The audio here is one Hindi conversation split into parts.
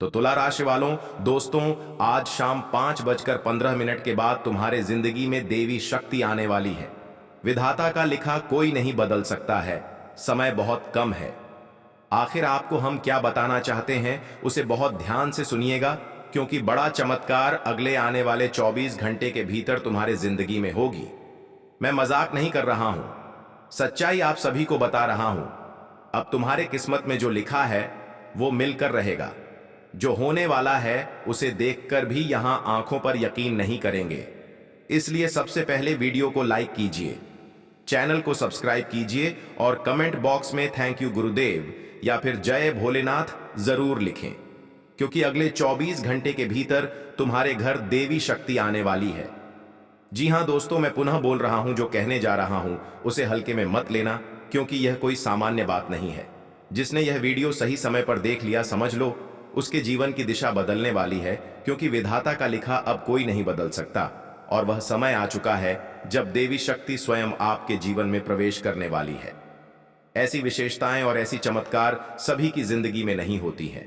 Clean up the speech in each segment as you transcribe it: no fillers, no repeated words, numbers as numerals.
तो तुला राशि वालों, दोस्तों, आज शाम 5:15 के बाद तुम्हारे जिंदगी में देवी शक्ति आने वाली है। विधाता का लिखा कोई नहीं बदल सकता है। समय बहुत कम है। आखिर आपको हम क्या बताना चाहते हैं उसे बहुत ध्यान से सुनिएगा, क्योंकि बड़ा चमत्कार अगले आने वाले 24 घंटे के भीतर तुम्हारे जिंदगी में होगी। मैं मजाक नहीं कर रहा हूं, सच्चाई आप सभी को बता रहा हूं। अब तुम्हारे किस्मत में जो लिखा है वो मिलकर रहेगा। जो होने वाला है उसे देखकर भी यहां आंखों पर यकीन नहीं करेंगे। इसलिए सबसे पहले वीडियो को लाइक कीजिए, चैनल को सब्सक्राइब कीजिए और कमेंट बॉक्स में थैंक यू गुरुदेव या फिर जय भोलेनाथ जरूर लिखें, क्योंकि अगले 24 घंटे के भीतर तुम्हारे घर देवी शक्ति आने वाली है। जी हां दोस्तों, मैं पुनः बोल रहा हूं, जो कहने जा रहा हूं उसे हल्के में मत लेना, क्योंकि यह कोई सामान्य बात नहीं है। जिसने यह वीडियो सही समय पर देख लिया, समझ लो उसके जीवन की दिशा बदलने वाली है, क्योंकि विधाता का लिखा अब कोई नहीं बदल सकता और वह समय आ चुका है जब देवी शक्ति स्वयं आपके जीवन में प्रवेश करने वाली है। ऐसी विशेषताएं और ऐसी चमत्कार सभी की जिंदगी में नहीं होती है।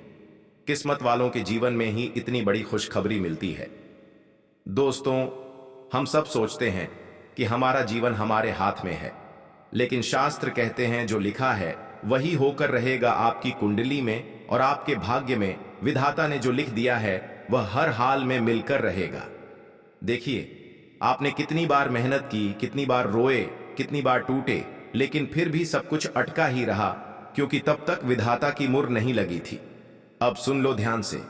किस्मत वालों के जीवन में ही इतनी बड़ी खुशखबरी मिलती है। दोस्तों, हम सब सोचते हैं कि हमारा जीवन हमारे हाथ में है, लेकिन शास्त्र कहते हैं जो लिखा है वही होकर रहेगा। आपकी कुंडली में और आपके भाग्य में विधाता ने जो लिख दिया है वह हर हाल में मिलकर रहेगा। देखिए, आपने कितनी बार मेहनत की, कितनी बार रोए, कितनी बार टूटे, लेकिन फिर भी सब कुछ अटका ही रहा, क्योंकि तब तक विधाता की मुहर नहीं लगी थी। अब सुन लो ध्यान से,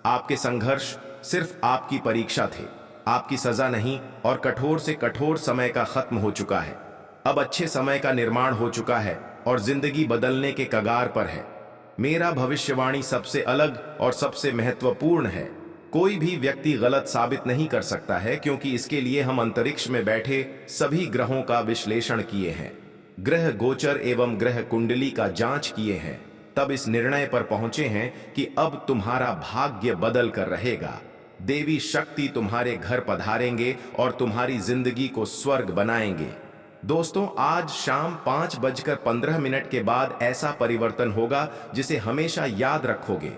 आपके संघर्ष सिर्फ आपकी परीक्षा थे, आपकी सजा नहीं, और कठोर से कठोर समय का खत्म हो चुका है। अब अच्छे समय का निर्माण हो चुका है और जिंदगी बदलने के कगार पर है। मेरा भविष्यवाणी सबसे अलग और सबसे महत्वपूर्ण है। कोई भी व्यक्ति गलत साबित नहीं कर सकता है, क्योंकि इसके लिए हम अंतरिक्ष में बैठे सभी ग्रहों का विश्लेषण किए हैं, ग्रह गोचर एवं ग्रह कुंडली का जांच किए हैं, तब इस निर्णय पर पहुंचे हैं कि अब तुम्हारा भाग्य बदल कर रहेगा। देवी शक्ति तुम्हारे घर पधारेंगे और तुम्हारी जिंदगी को स्वर्ग बनाएंगे। दोस्तों, आज शाम 5:15 के बाद ऐसा परिवर्तन होगा जिसे हमेशा याद रखोगे।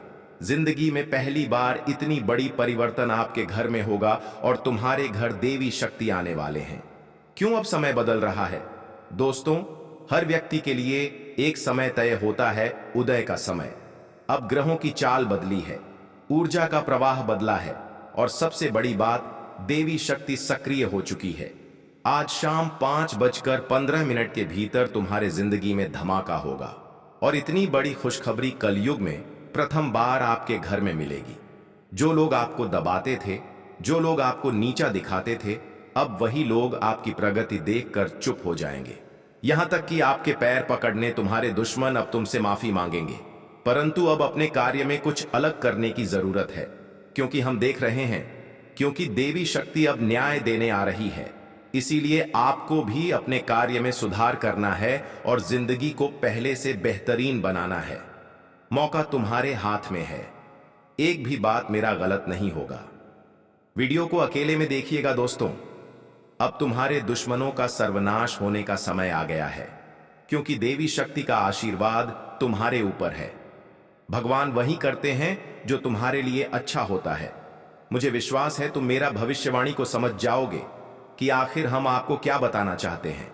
जिंदगी में पहली बार इतनी बड़ी परिवर्तन आपके घर में होगा और तुम्हारे घर देवी शक्ति आने वाले हैं। क्यों अब समय बदल रहा है? दोस्तों, हर व्यक्ति के लिए एक समय तय होता है, उदय का समय। अब ग्रहों की चाल बदली है, ऊर्जा का प्रवाह बदला है और सबसे बड़ी बात, देवी शक्ति सक्रिय हो चुकी है। आज शाम 5:15 के भीतर तुम्हारे जिंदगी में धमाका होगा और इतनी बड़ी खुशखबरी कलयुग में प्रथम बार आपके घर में मिलेगी। जो लोग आपको दबाते थे, जो लोग आपको नीचा दिखाते थे, अब वही लोग आपकी प्रगति देखकर चुप हो जाएंगे। यहां तक कि आपके पैर पकड़ने तुम्हारे दुश्मन अब तुमसे माफी मांगेंगे। परंतु अब अपने कार्य में कुछ अलग करने की जरूरत है, क्योंकि हम देख रहे हैं, क्योंकि देवी शक्ति अब न्याय देने आ रही है। इसीलिए आपको भी अपने कार्य में सुधार करना है और जिंदगी को पहले से बेहतरीन बनाना है। मौका तुम्हारे हाथ में है। एक भी बात मेरा गलत नहीं होगा। वीडियो को अकेले में देखिएगा दोस्तों। अब तुम्हारे दुश्मनों का सर्वनाश होने का समय आ गया है, क्योंकि देवी शक्ति का आशीर्वाद तुम्हारे ऊपर है। भगवान वही करते हैं जो तुम्हारे लिए अच्छा होता है। मुझे विश्वास है तुम मेरा भविष्यवाणी को समझ जाओगे कि आखिर हम आपको क्या बताना चाहते हैं।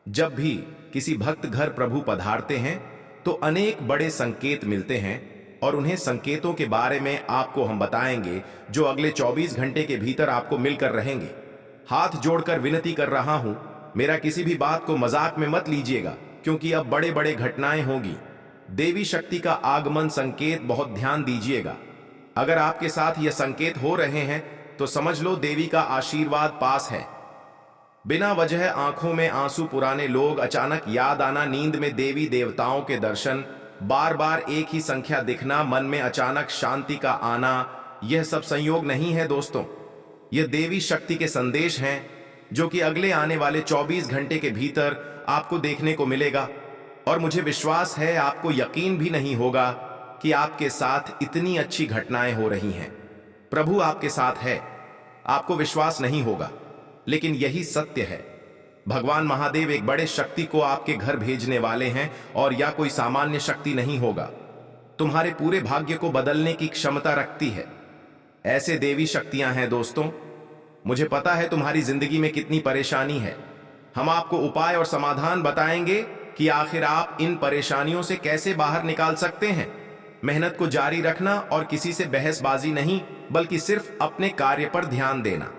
जब भी किसी भक्त घर प्रभु पधारते हैं तो अनेक बड़े संकेत मिलते हैं, और उन्हें संकेतों के बारे में आपको हम बताएंगे जो अगले 24 घंटे के भीतर आपको मिलकर रहेंगे। हाथ जोड़कर विनती कर रहा हूं, मेरा किसी भी बात को मजाक में मत लीजिएगा, क्योंकि अब बड़े बड़े घटनाएं होगी। देवी शक्ति का आगमन संकेत बहुत ध्यान दीजिएगा। अगर आपके साथ यह संकेत हो रहे हैं तो समझ लो देवी का आशीर्वाद पास है। बिना वजह आंखों में आंसू, पुराने लोग, अचानक याद आना, नींद में देवी देवताओं के दर्शन, बार बार एक ही संख्या दिखना, मन में अचानक शांति का आना, यह सब संयोग नहीं है दोस्तों। यह देवी शक्ति के संदेश हैं जो कि अगले आने वाले 24 घंटे के भीतर आपको देखने को मिलेगा। और मुझे विश्वास है, आपको यकीन भी नहीं होगा कि आपके साथ इतनी अच्छी घटनाएं हो रही हैं। प्रभु आपके साथ है, आपको विश्वास नहीं होगा, लेकिन यही सत्य है। भगवान महादेव एक बड़े शक्ति को आपके घर भेजने वाले हैं, और यह कोई सामान्य शक्ति नहीं होगा। तुम्हारे पूरे भाग्य को बदलने की क्षमता रखती है। ऐसे देवी शक्तियां हैं दोस्तों। मुझे पता है तुम्हारी जिंदगी में कितनी परेशानी है। हम आपको उपाय और समाधान बताएंगे कि आखिर आप इन परेशानियों से कैसे बाहर निकाल सकते हैं। मेहनत को जारी रखना और किसी से बहसबाजी नहीं, बल्कि सिर्फ अपने कार्य पर ध्यान देना।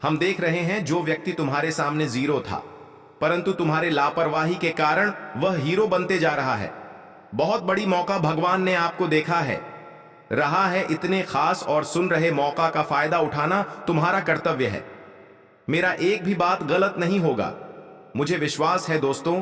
हम देख रहे हैं जो व्यक्ति तुम्हारे सामने जीरो था, परंतु तुम्हारे लापरवाही के कारण वह हीरो बनते जा रहा है। बहुत बड़ी मौका भगवान ने आपको देखा है, रहा है इतने खास, और सुन रहे मौका का फायदा उठाना तुम्हारा कर्तव्य है। मेरा एक भी बात गलत नहीं होगा। मुझे विश्वास है दोस्तों,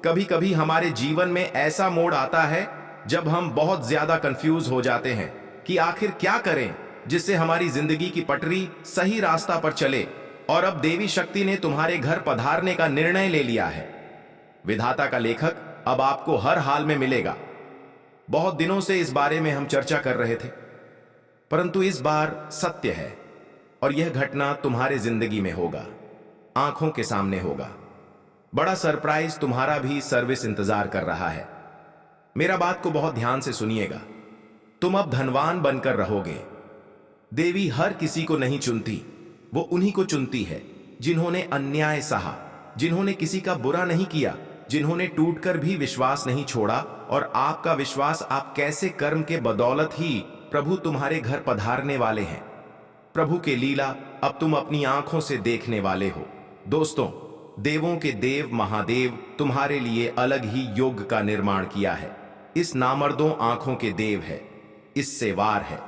कभी कभी हमारे जीवन में ऐसा मोड़ आता है जब हम बहुत ज्यादा कंफ्यूज हो जाते हैं कि आखिर क्या करें जिससे हमारी जिंदगी की पटरी सही रास्ता पर चले। और अब देवी शक्ति ने तुम्हारे घर पधारने का निर्णय ले लिया है। विधाता का लेखक अब आपको हर हाल में मिलेगा। बहुत दिनों से इस बारे में हम चर्चा कर रहे थे, परंतु इस बार सत्य है और यह घटना तुम्हारे जिंदगी में होगा, आंखों के सामने होगा। बड़ा सरप्राइज तुम्हारा भी सर्विस इंतजार कर रहा है। मेरा बात को बहुत ध्यान से सुनिएगा। तुम अब धनवान बनकर रहोगे। देवी हर किसी को नहीं चुनती, वो उन्हीं को चुनती है जिन्होंने अन्याय सहा, जिन्होंने किसी का बुरा नहीं किया, जिन्होंने टूटकर भी विश्वास नहीं छोड़ा। और आपका विश्वास आप कैसे कर्म के बदौलत ही प्रभु तुम्हारे घर पधारने वाले हैं। प्रभु के लीला अब तुम अपनी आंखों से देखने वाले हो। दोस्तों, देवों के देव महादेव तुम्हारे लिए अलग ही योग का निर्माण किया है। इस नामर्दों आंखों के देव है, इससे वार है।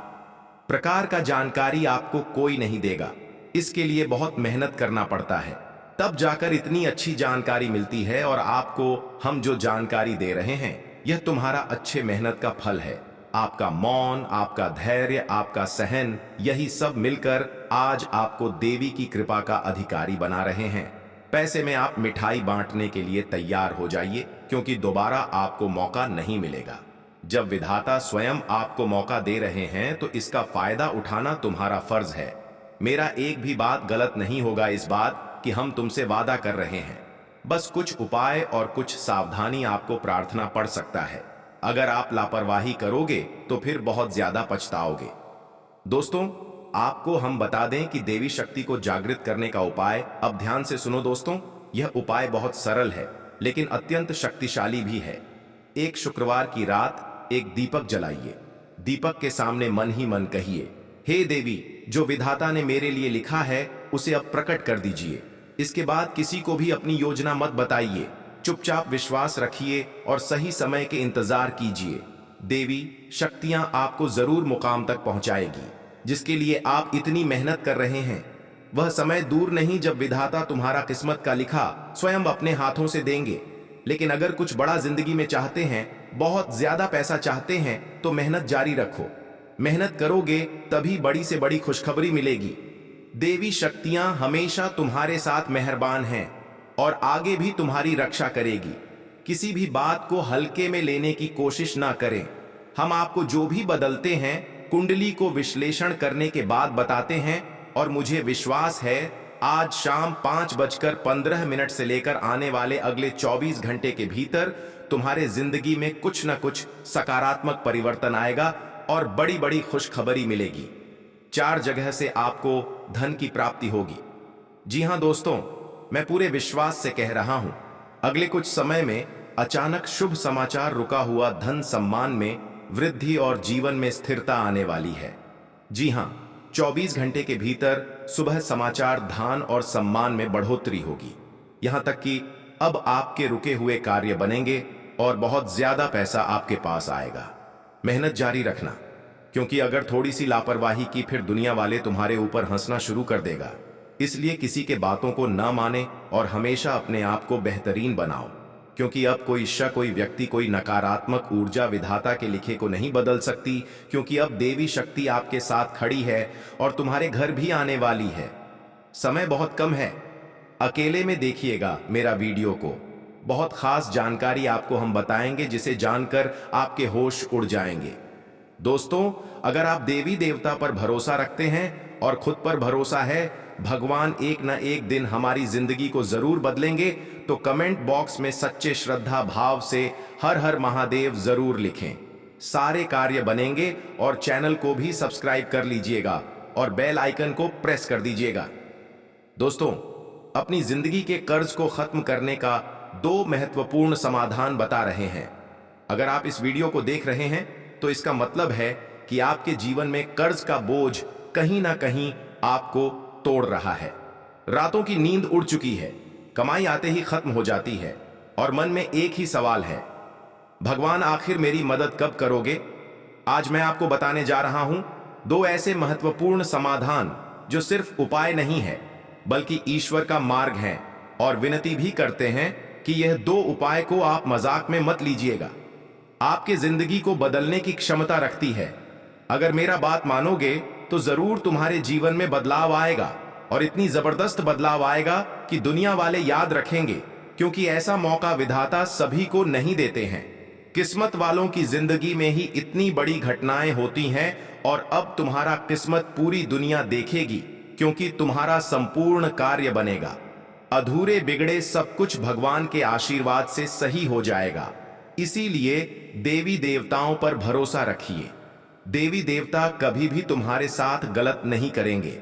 प्रकार का जानकारी आपको कोई नहीं देगा, इसके लिए बहुत मेहनत करना पड़ता है, तब जाकर इतनी अच्छी जानकारी मिलती है। और आपको हम जो जानकारी दे रहे हैं यह तुम्हारा अच्छे मेहनत का फल है। आपका मौन, आपका धैर्य, आपका सहन, यही सब मिलकर आज आपको देवी की कृपा का अधिकारी बना रहे हैं। पैसे में आप मिठाई बांटने के लिए तैयार हो जाइए, क्योंकि दोबारा आपको मौका नहीं मिलेगा। जब विधाता स्वयं आपको मौका दे रहे हैं तो इसका फायदा उठाना तुम्हारा फर्ज है। मेरा एक भी बात गलत नहीं होगा इस बात कि हम तुमसे वादा कर रहे हैं। बस कुछ उपाय और कुछ सावधानी आपको प्रार्थना पड़ सकता है। अगर आप लापरवाही करोगे तो फिर बहुत ज्यादा पछताओगे। दोस्तों, आपको हम बता दें कि देवी शक्ति को जागृत करने का उपाय, अब ध्यान से सुनो दोस्तों, यह उपाय बहुत सरल है लेकिन अत्यंत शक्तिशाली भी है। एक शुक्रवार की रात एक दीपक जलाइए। दीपक के सामने मन ही मन कहिए, हे देवी, जो विधाता ने मेरे लिए लिखा है उसे अब प्रकट कर दीजिए। इसके बाद किसी को भी अपनी योजना मत बताइए, चुपचाप विश्वास रखिए और सही समय के इंतजार कीजिए। देवी शक्तियां आपको जरूर मुकाम तक पहुंचाएगी जिसके लिए आप इतनी मेहनत कर रहे हैं। वह समय दूर नहीं जब विधाता तुम्हारा किस्मत का लिखा स्वयं अपने हाथों से देंगे। लेकिन अगर कुछ बड़ा जिंदगी में चाहते हैं, बहुत ज्यादा पैसा चाहते हैं, तो मेहनत जारी रखो। मेहनत करोगे तभी बड़ी से बड़ी खुशखबरी मिलेगी। देवी शक्तियां हमेशा तुम्हारे साथ मेहरबान हैं और आगे भी तुम्हारी रक्षा करेगी। किसी भी बात को हल्के में लेने की कोशिश ना करें। हम आपको जो भी बदलते हैं कुंडली को विश्लेषण करने के बाद बताते हैं, और मुझे विश्वास है आज शाम 5:15 से लेकर आने वाले अगले 24 घंटे के भीतर तुम्हारे जिंदगी में कुछ न कुछ सकारात्मक परिवर्तन आएगा और बड़ी बड़ी खुशखबरी मिलेगी। 4 जगह से आपको धन की प्राप्ति होगी। जी हां दोस्तों, मैं पूरे विश्वास से कह रहा हूं, अगले कुछ समय में अचानक शुभ समाचार, रुका हुआ धन सम्मान में वृद्धि और जीवन में स्थिरता आने वाली है। जी हां, 24 घंटे के भीतर सुबह समाचार, धान और सम्मान में बढ़ोतरी होगी। यहां तक कि अब आपके रुके हुए कार्य बनेंगे और बहुत ज्यादा पैसा आपके पास आएगा। मेहनत जारी रखना, क्योंकि अगर थोड़ी सी लापरवाही की फिर दुनिया वाले तुम्हारे ऊपर हंसना शुरू कर देगा। इसलिए किसी के बातों को ना माने और हमेशा अपने आप को बेहतरीन बनाओ, क्योंकि अब कोई शक, कोई व्यक्ति, कोई नकारात्मक ऊर्जा विधाता के लिखे को नहीं बदल सकती, क्योंकि अब देवी शक्ति आपके साथ खड़ी है और तुम्हारे घर भी आने वाली है। समय बहुत कम है, अकेले में देखिएगा मेरा वीडियो को। बहुत खास जानकारी आपको हम बताएंगे जिसे जानकर आपके होश उड़ जाएंगे। दोस्तों, अगर आप देवी देवता पर भरोसा रखते हैं और खुद पर भरोसा है, भगवान एक न एक दिन हमारी जिंदगी को जरूर बदलेंगे, तो कमेंट बॉक्स में सच्चे श्रद्धा भाव से हर हर महादेव जरूर लिखें। सारे कार्य बनेंगे और चैनल को भी सब्सक्राइब कर लीजिएगा और बेल आइकन को प्रेस कर दीजिएगा। दोस्तों, अपनी जिंदगी के कर्ज को खत्म करने का 2 महत्वपूर्ण समाधान बता रहे हैं। अगर आप इस वीडियो को देख रहे हैं तो इसका मतलब है कि आपके जीवन में कर्ज का बोझ कहीं ना कहीं आपको तोड़ रहा है। रातों की नींद उड़ चुकी है, कमाई आते ही खत्म हो जाती है और मन में एक ही सवाल है, भगवान आखिर मेरी मदद कब करोगे? आज मैं आपको बताने जा रहा हूं 2 ऐसे महत्वपूर्ण समाधान जो सिर्फ उपाय नहीं है बल्कि ईश्वर का मार्ग है, और विनती भी करते हैं कि यह 2 उपाय को आप मजाक में मत लीजिएगा। आपके जिंदगी को बदलने की क्षमता रखती है। अगर मेरा बात मानोगे तो जरूर तुम्हारे जीवन में बदलाव आएगा, और इतनी जबरदस्त बदलाव आएगा कि दुनिया वाले याद रखेंगे, क्योंकि ऐसा मौका विधाता सभी को नहीं देते हैं। किस्मत वालों की जिंदगी में ही इतनी बड़ी घटनाएं होती हैं, और अब तुम्हारा किस्मत पूरी दुनिया देखेगी, क्योंकि तुम्हारा संपूर्ण कार्य बनेगा। अधूरे बिगड़े सब कुछ भगवान के आशीर्वाद से सही हो जाएगा। इसीलिए देवी देवताओं पर भरोसा रखिए। देवी देवता कभी भी तुम्हारे साथ गलत नहीं करेंगे।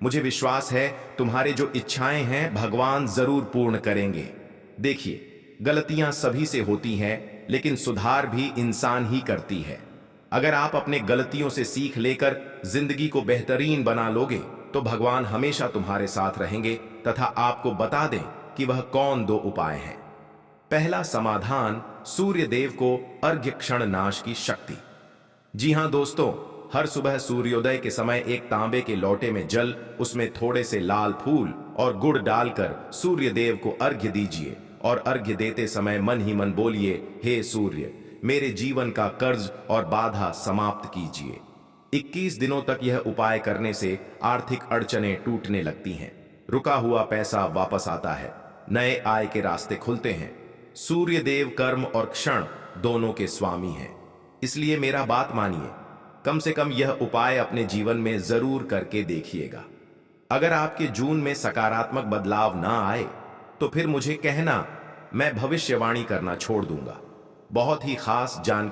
मुझे विश्वास है तुम्हारे जो इच्छाएं हैं भगवान जरूर पूर्ण करेंगे। देखिए, गलतियां सभी से होती हैं, लेकिन सुधार भी इंसान ही करती है। अगर आप अपने गलतियों से सीख लेकर जिंदगी को बेहतरीन बना लोगे तो भगवान हमेशा तुम्हारे साथ रहेंगे तथा आपको बता दें कि वह कौन 2 उपाय हैं। पहला समाधान, सूर्य देव को अर्घ्य क्षण नाश की शक्ति। जी हां दोस्तों, हर सुबह सूर्योदय के समय एक तांबे के लोटे में जल, उसमें थोड़े से लाल फूल और गुड़ डालकर सूर्य देव को अर्घ्य दीजिए, और अर्घ्य देते समय मन ही मन बोलिए, हे सूर्य, मेरे जीवन का कर्ज और बाधा समाप्त कीजिए। 21 दिनों तक यह उपाय करने से आर्थिक अड़चनें टूटने लगती हैं, रुका हुआ पैसा वापस आता है, नए आय के रास्ते खुलते हैं। सूर्य देव कर्म और क्षण दोनों के स्वामी हैं, इसलिए मेरा बात मानिए, कम से कम यह उपाय अपने जीवन में जरूर करके देखिएगा। अगर आपके जून में सकारात्मक बदलाव ना आए तो फिर मुझे कहना, मैं भविष्यवाणी करना छोड़ दूंगा। बहुत ही खास जानकारी